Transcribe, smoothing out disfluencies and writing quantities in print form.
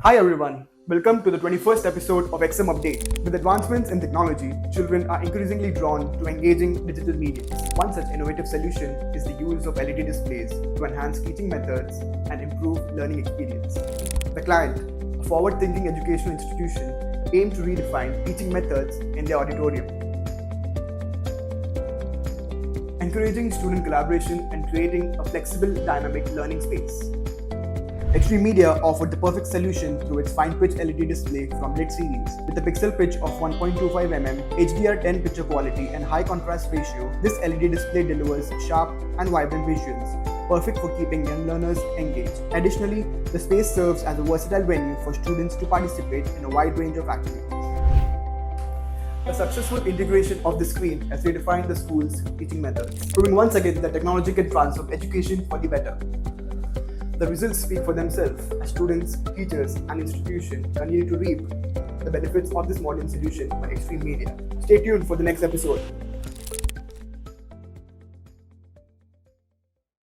Hi everyone, welcome to the 21st episode of Xtreme Update. With advancements in technology, children are increasingly drawn to engaging digital mediums. One such innovative solution is the use of LED displays to enhance teaching methods and improve learning experience. The Client, a forward-thinking educational institution, aims to redefine teaching methods in their auditorium, encouraging student collaboration and creating a flexible, dynamic learning space. Xtreme Media offered the perfect solution through its fine-pitch LED display from Lit series. With a pixel pitch of 1.25 mm, HDR10 picture quality and high contrast ratio, this LED display delivers sharp and vibrant visuals, perfect for keeping young learners engaged. Additionally, the space serves as a versatile venue for students to participate in a wide range of activities. A successful integration of the screen has redefined the school's teaching methods, proving once again that technology can transform education for the better. The results speak for themselves as students, teachers, and institutions continue to reap the benefits of this modern solution by Xtreme Media. Stay tuned for the next episode.